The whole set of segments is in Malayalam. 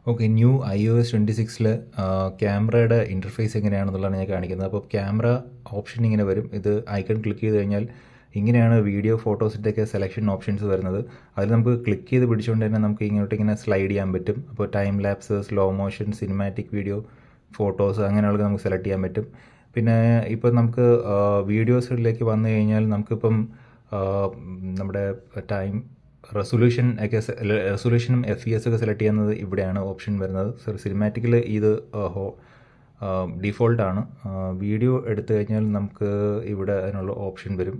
ഓക്കെ, ന്യൂ iOS 26-ൽ ക്യാമറയുടെ ഇൻ്റർഫേസ് എങ്ങനെയാണെന്നുള്ളതാണ് ഞാൻ കാണിക്കുന്നത്. അപ്പോൾ ക്യാമറ ഓപ്ഷൻ ഇങ്ങനെ വരും. ഇത് ഐക്കൺ ക്ലിക്ക് ചെയ്ത് കഴിഞ്ഞാൽ ഇങ്ങനെയാണ് വീഡിയോ ഫോട്ടോസിൻ്റെയൊക്കെ സെലക്ഷൻ ഓപ്ഷൻസ് വരുന്നത്. അതിൽ നമുക്ക് ക്ലിക്ക് ചെയ്ത് പിടിച്ചുകൊണ്ട് തന്നെ നമുക്ക് ഇങ്ങനെ സ്ലൈഡ് ചെയ്യാൻ പറ്റും. അപ്പോൾ time lapse, slow motion, cinematic video, photos അങ്ങനെയുള്ളത് നമുക്ക് സെലക്ട് ചെയ്യാൻ പറ്റും. പിന്നെ ഇപ്പോൾ നമുക്ക് വീഡിയോസിലേക്ക് വന്നു കഴിഞ്ഞാൽ നമുക്കിപ്പം നമ്മുടെ റെസൊല്യൂഷനും FPS ഒക്കെ സെലക്ട് ചെയ്യുന്നത് ഇവിടെയാണ് ഓപ്ഷൻ വരുന്നത്. സിനിമാറ്റിക്കിൽ ഇത് ഡിഫോൾട്ടാണ്. വീഡിയോ എടുത്തു കഴിഞ്ഞാൽ നമുക്ക് ഇവിടെ അതിനുള്ള ഓപ്ഷൻ വരും.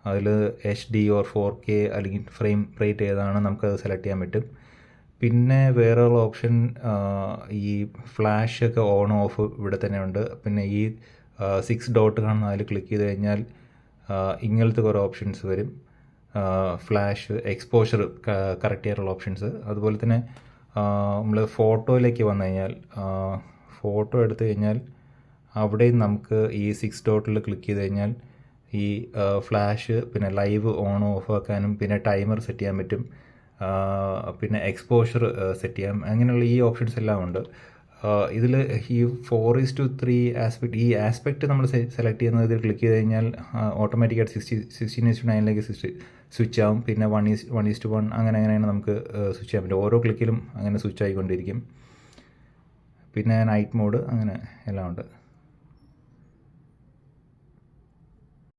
അതിൽ HD ഓർ 4K അല്ലെങ്കിൽ ഫ്രെയിം റേറ്റ് ഏതാണ് നമുക്കത് സെലക്ട് ചെയ്യാൻ പറ്റും. പിന്നെ വേറെയുള്ള ഓപ്ഷൻ ഈ ഫ്ലാഷ് ഒക്കെ ഓൺ ഓഫ് ഇവിടെ തന്നെ ഉണ്ട്. പിന്നെ ഈ 6 ഡോട്ട് കാണുന്ന അതിൽ ക്ലിക്ക് ചെയ്ത് കഴിഞ്ഞാൽ ഇങ്ങനത്തെ കുറേ ഓപ്ഷൻസ് വരും. ഫ്ലാഷ്, എക്സ്പോഷർ കറക്റ്റ് ചെയ്യാനുള്ള ഓപ്ഷൻസ്. അതുപോലെ തന്നെ നമ്മൾ ഫോട്ടോയിലേക്ക് വന്നു കഴിഞ്ഞാൽ ഫോട്ടോ എടുത്തു കഴിഞ്ഞാൽ അവിടെയും നമുക്ക് ഈ 6 ഡോട്ടിൽ ക്ലിക്ക് ചെയ്ത് കഴിഞ്ഞാൽ ഈ ഫ്ലാഷ്, പിന്നെ ലൈവ് ഓൺ ഓഫ് ആക്കാനും പിന്നെ ടൈമർ സെറ്റ് ചെയ്യാൻ പറ്റും. പിന്നെ എക്സ്പോഷർ സെറ്റ് ചെയ്യാം. അങ്ങനെയുള്ള ഈ ഓപ്ഷൻസ് എല്ലാം ഉണ്ട്. ഇതിൽ ഈ 4:3 ഈ ആസ്പെക്റ്റ് നമ്മൾ സെലക്ട് ചെയ്യുന്നത് ഇതിൽ ക്ലിക്ക് ചെയ്ത് കഴിഞ്ഞാൽ ഓട്ടോമാറ്റിക്കായിട്ട് 16:9 സ്വിച്ച് ആവും. പിന്നെ 1:1 അങ്ങനെയാണ് നമുക്ക് സ്വിച്ച് ചെയ്യാൻ പറ്റും. ഓരോ ക്ലിക്കിലും അങ്ങനെ സ്വിച്ച് ആയിക്കൊണ്ടിരിക്കും. പിന്നെ നൈറ്റ് മോഡ് അങ്ങനെ എല്ലാം ഉണ്ട്.